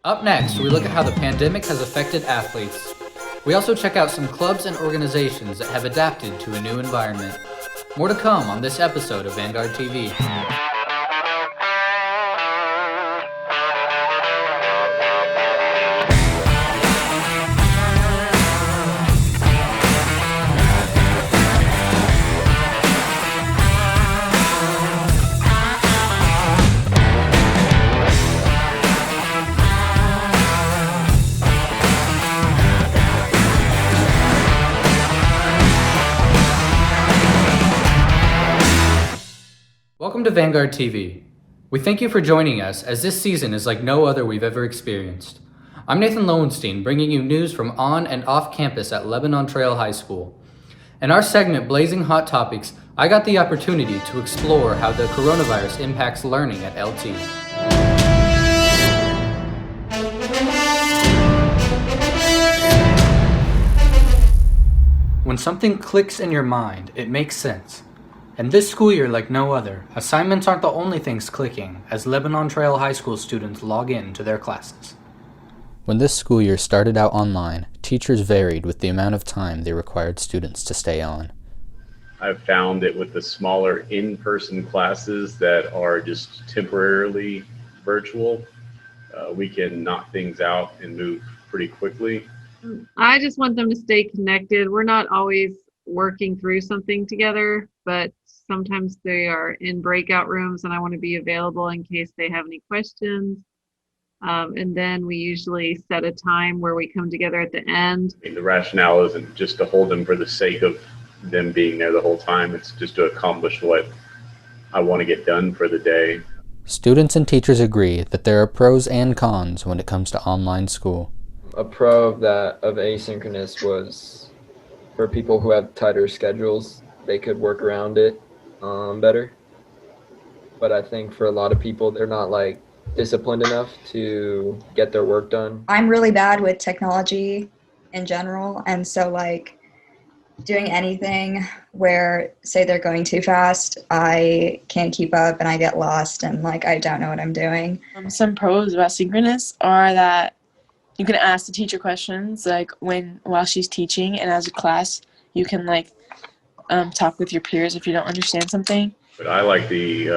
Up next, we look at how the pandemic has affected athletes. We also check out some clubs and organizations that have adapted to a new environment. More to come on this episode of Vanguard TV. Welcome to Vanguard TV. We thank you for joining us as this season is like no other we've ever experienced. I'm Nathan Lowenstein, bringing you news from on and off campus at Lebanon Trail High School. In our segment, Blazing Hot Topics, I got the opportunity to explore how the coronavirus impacts learning at LT. When something clicks in your mind, it makes sense. And this school year, like no other, assignments aren't the only things clicking as Lebanon Trail High School students log in to their classes. When this school year started out online, teachers varied with the amount of time they required students to stay on. I've found that with the smaller in-person classes that are just temporarily virtual, we can knock things out and move pretty quickly. I just want them to stay connected. We're not always working through something together, but sometimes they are in breakout rooms and I want to be available in case they have any questions. And then we usually set a time where we come together at the end. The rationale isn't just to hold them for the sake of them being there the whole time. It's just to accomplish what I want to get done for the day. Students and teachers agree that there are pros and cons when it comes to online school. A pro of asynchronous was for people who have tighter schedules, they could work around it better. But I think for a lot of people, they're not like disciplined enough to get their work done. I'm really bad with technology in general, and so like doing anything where say they're going too fast, I can't keep up and I get lost and like I don't know what I'm doing. Some pros about synchronous are that you can ask the teacher questions like while she's teaching, and as a class you can like talk with your peers if you don't understand something. But I like the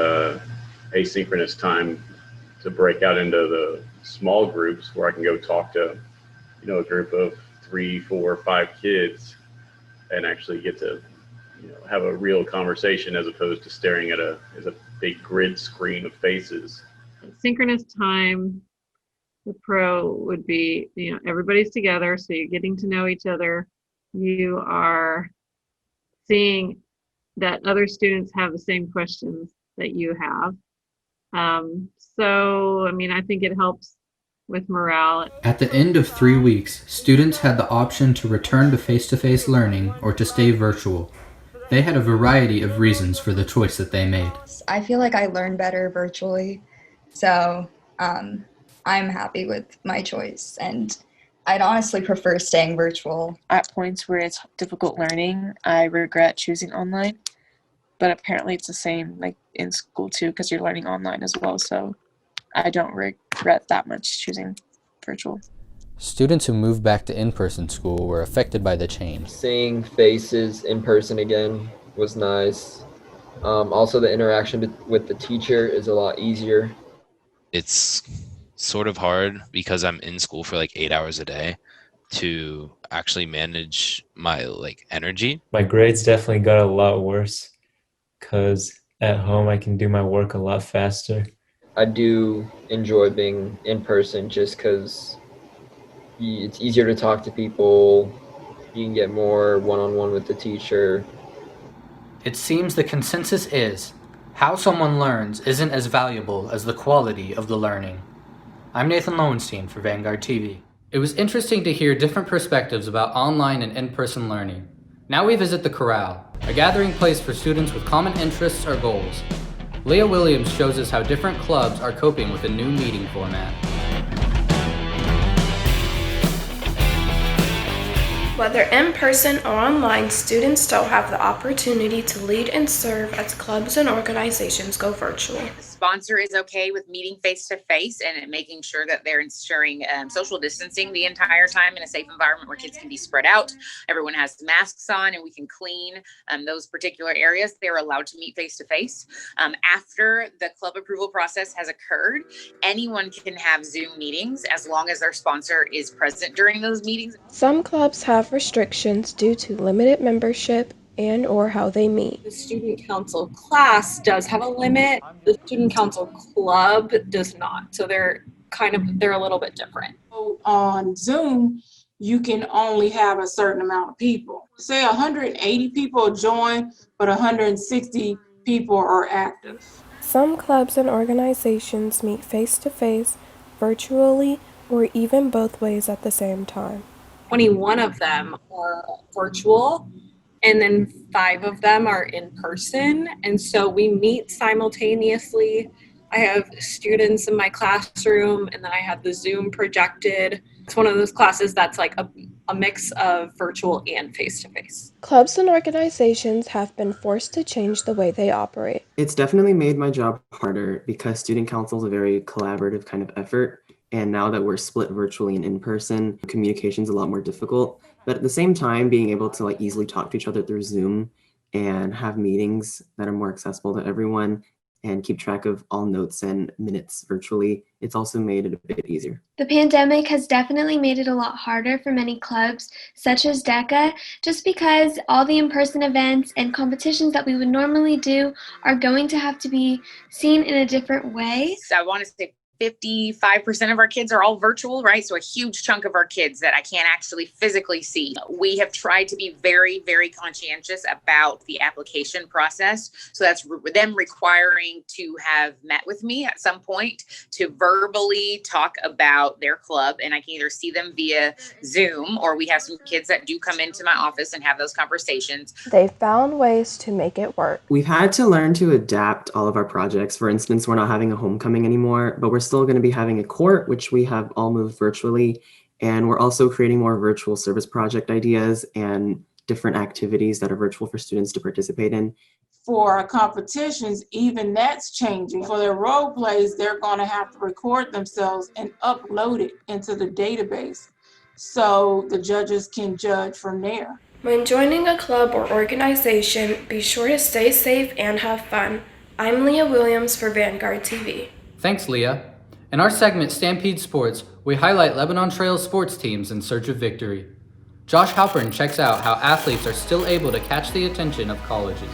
asynchronous time to break out into the small groups where I can go talk to, a group of 3, 4, 5 kids and actually get to, have a real conversation as opposed to staring at a big grid screen of faces. Synchronous time, the pro would be, everybody's together, so you're getting to know each other. You are seeing that other students have the same questions that you have. I think it helps with morale. At the end of 3 weeks, students had the option to return to face-to-face learning or to stay virtual. They had a variety of reasons for the choice that they made. I feel like I learn better virtually, so I'm happy with my choice, and I'd honestly prefer staying virtual. At points where it's difficult learning, I regret choosing online, but apparently it's the same like in school too because you're learning online as well, so I don't regret that much choosing virtual. Students who moved back to in-person school were affected by the change. Seeing faces in person again was nice. Also the interaction with the teacher is a lot easier. It's sort of hard because I'm in school for like 8 hours a day to actually manage my energy. My grades definitely got a lot worse because at home I can do my work a lot faster. I do enjoy being in person just because it's easier to talk to people. You can get more one-on-one with the teacher. It seems the consensus is how someone learns isn't as valuable as the quality of the learning. I'm Nathan Lowenstein for Vanguard TV. It was interesting to hear different perspectives about online and in-person learning. Now we visit the Chorale, a gathering place for students with common interests or goals. Leah Williams shows us how different clubs are coping with a new meeting format. Whether in person or online, students still have the opportunity to lead and serve as clubs and organizations go virtual. sponsor is okay with meeting face-to-face and making sure that they're ensuring social distancing the entire time in a safe environment where kids can be spread out. Everyone has masks on and we can clean those particular areas. They're allowed to meet face-to-face. After the club approval process has occurred, anyone can have Zoom meetings as long as their sponsor is present during those meetings. Some clubs have restrictions due to limited membership and or how they meet. The student council class does have a limit. The student council club does not. So they're a little bit different. On Zoom, you can only have a certain amount of people. Say 180 people join, but 160 people are active. Some clubs and organizations meet face-to-face, virtually, or even both ways at the same time. 21 of them are virtual, and then 5 of them are in person. And so we meet simultaneously. I have students in my classroom, and then I have the Zoom projected. It's one of those classes that's like a mix of virtual and face-to-face. Clubs and organizations have been forced to change the way they operate. It's definitely made my job harder because student council is a very collaborative kind of effort. And now that we're split virtually and in person, communication's a lot more difficult. But at the same time, being able to easily talk to each other through Zoom and have meetings that are more accessible to everyone and keep track of all notes and minutes virtually, it's also made it a bit easier. The pandemic has definitely made it a lot harder for many clubs, such as DECA, just because all the in-person events and competitions that we would normally do are going to have to be seen in a different way. So I want to say 55% of our kids are all virtual, right? So a huge chunk of our kids that I can't actually physically see. We have tried to be very, very conscientious about the application process. So that's them requiring to have met with me at some point to verbally talk about their club. And I can either see them via Zoom, or we have some kids that do come into my office and have those conversations. They found ways to make it work. We've had to learn to adapt all of our projects. For instance, we're not having a homecoming anymore, but we're still going to be having a court, which we have all moved virtually. And we're also creating more virtual service project ideas and different activities that are virtual for students to participate in. For competitions, even that's changing. For their role plays, they're going to have to record themselves and upload it into the database so the judges can judge from there. When joining a club or organization, be sure to stay safe and have fun. I'm Leah Williams for Vanguard TV. Thanks, Leah. In our segment, Stampede Sports, we highlight Lebanon Trail's sports teams in search of victory. Josh Halpern checks out how athletes are still able to catch the attention of colleges.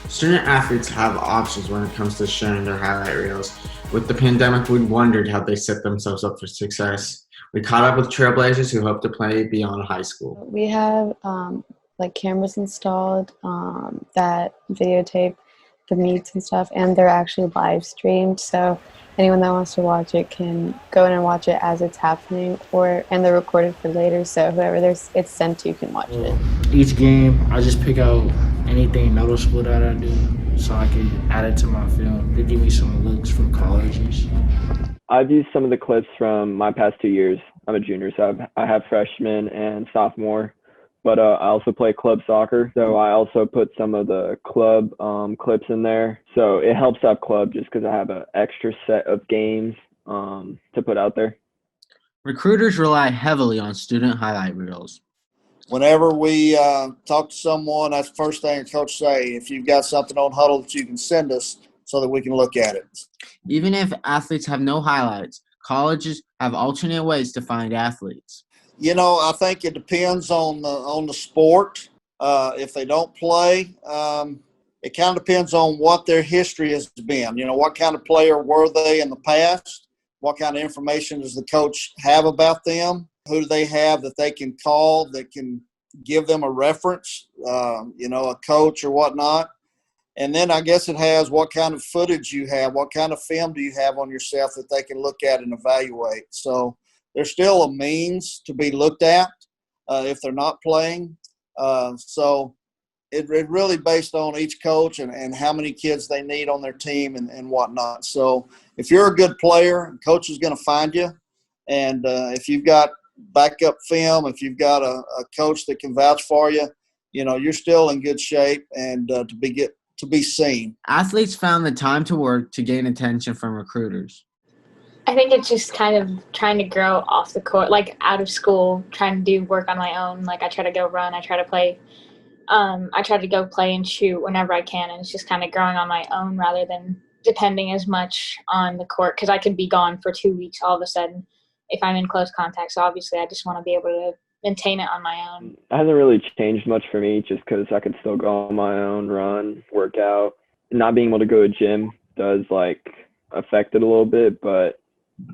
Student athletes have options when it comes to sharing their highlight reels. With the pandemic, we wondered how they set themselves up for success. We caught up with Trailblazers who hope to play beyond high school. We have cameras installed that videotape the meets and stuff, and they're actually live streamed. So anyone that wants to watch it can go in and watch it as it's happening, and they're recorded for later. So whoever it's sent to can watch it. Each game, I just pick out anything noticeable that I do so I can add it to my film. They give me some looks from colleges. I've used some of the clips from my past 2 years. I'm a junior, so I have freshman and sophomore, but I also play club soccer. So I also put some of the club clips in there. So it helps out club just because I have an extra set of games to put out there. Recruiters rely heavily on student highlight reels. Whenever we talk to someone, that's the first thing the coach say. If you've got something on Huddle that you can send us so that we can look at it. Even if athletes have no highlights, colleges have alternate ways to find athletes. You know, I think it depends on the sport. If they don't play, it kind of depends on what their history has been. You know, what kind of player were they in the past? What kind of information does the coach have about them? Who do they have that they can call that can give them a reference, a coach or whatnot? And then I guess it has what kind of footage you have, what kind of film do you have on yourself that they can look at and evaluate. So there's still a means to be looked at if they're not playing. So it really based on each coach and how many kids they need on their team and whatnot. So if you're a good player, coach is going to find you. And if you've got backup film, if you've got a coach that can vouch for you, you're still in good shape and to be seen. Athletes found the time to work to gain attention from recruiters. I think it's just kind of trying to grow off the court, like out of school, trying to do work on my own. Like I try to go run, I try to play. I try to go play and shoot whenever I can, and it's just kind of growing on my own rather than depending as much on the court, because I could be gone for 2 weeks all of a sudden if I'm in close contact. So obviously I just want to be able to maintain it on my own. It hasn't really changed much for me just because I could still go on my own, run, work out. Not being able to go to gym does affect it a little bit, but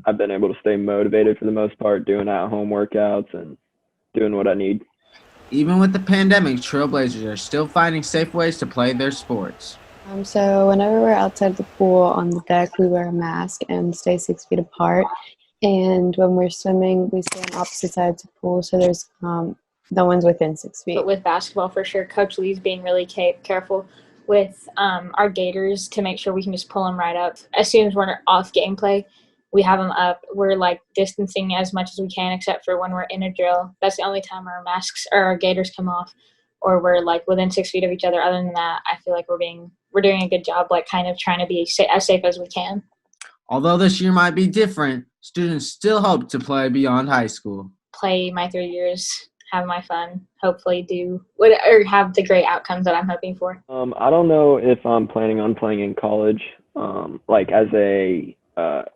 I've been able to stay motivated for the most part, doing at-home workouts and doing what I need. Even with the pandemic, Trailblazers are still finding safe ways to play their sports. So whenever we're outside the pool on the deck, we wear a mask and stay 6 feet apart. And when we're swimming, we stay on opposite sides of the pool, so there's no one's within 6 feet. But with basketball, for sure, Coach Lee's being really careful with our gaiters to make sure we can just pull them right up. As soon as we're off gameplay, we have them up. We're distancing as much as we can, except for when we're in a drill. That's the only time our masks or our gaiters come off, or we're within 6 feet of each other. Other than that, I feel like we're doing a good job, kind of trying to be as safe as we can. Although this year might be different, students still hope to play beyond high school. Play my 3 years, have my fun, hopefully have the great outcomes that I'm hoping for. I don't know if I'm planning on playing in college, as a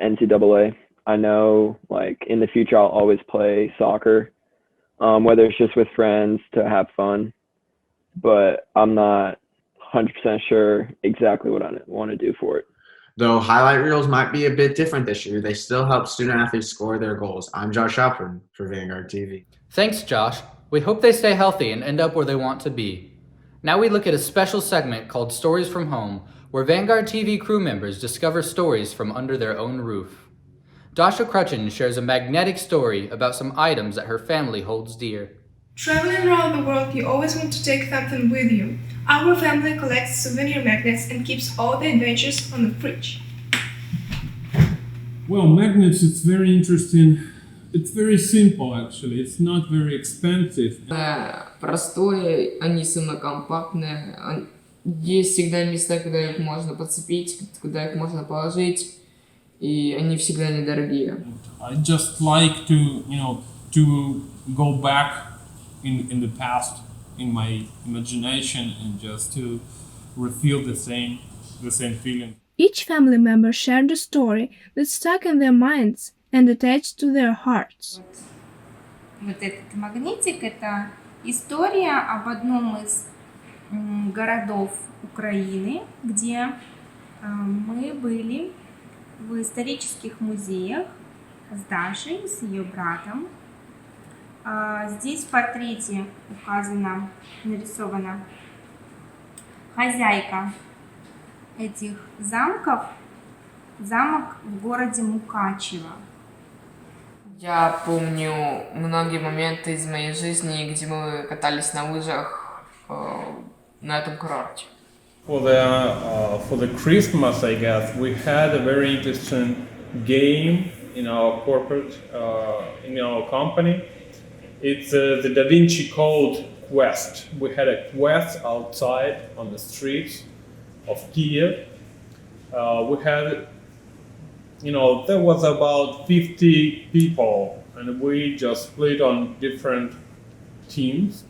NCAA. I know in the future I'll always play soccer, whether it's just with friends to have fun, but I'm not 100% sure exactly what I want to do for it. Though highlight reels might be a bit different this year, they still help student athletes score their goals. I'm Josh Halpern for Vanguard TV. Thanks, Josh. We hope they stay healthy and end up where they want to be. Now we look at a special segment called Stories from Home, where Vanguard TV crew members discover stories from under their own roof. Dasha Crutchen shares a magnetic story about some items that her family holds dear. Traveling around the world, you always want to take something with you. Our family collects souvenir magnets and keeps all the adventures on the fridge. Well, magnets, it's very interesting. It's very simple, actually. It's not very expensive. Простое, они самокомпактные. Есть всегда места, куда их можно подцепить, куда их можно положить, и они всегда недорогие. I just like to go back in the past in my imagination and just to feel the same feeling. Each family member shared a story that stuck in their minds and attached to their hearts. Вот этот магнитик — это история об одном из городов Украины, где мы были в исторических музеях с Дашей, с ее братом. Здесь в портрете нарисована хозяйка этих замков, замок в городе Мукачево. Я помню многие моменты из моей жизни, где мы катались на лыжах на этом курорте. For the Christmas, I guess, we had a very interesting game in our corporate, in our company. It's the Da Vinci Code quest. We had a quest outside on the streets of Kiev. We had, there was about 50 people, and we just split on different teams.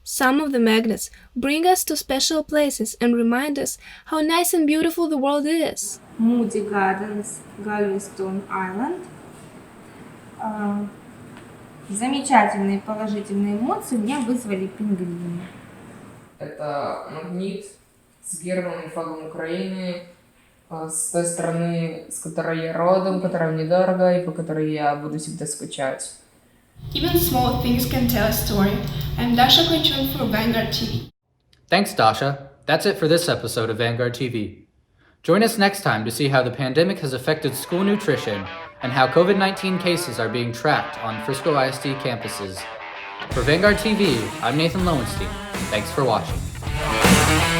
Some of the magnets bring us to special places and remind us how nice and beautiful the world is. Moody Gardens, Galveston Island. Замечательные положительные эмоции у меня вызвали пингвины. Это магнит с гербом и флагом Украины, с той страны, с которой я родом, которая мне дорога и по которой я буду всегда скучать. Even small things can tell a story. I'm Dasha Crutchen for Vanguard TV. Thanks, Dasha. That's it for this episode of Vanguard TV. Join us next time to see how the pandemic has affected school nutrition and how COVID-19 cases are being tracked on Frisco ISD campuses. For Vanguard TV, I'm Nathan Lowenstein. Thanks for watching. Thank you.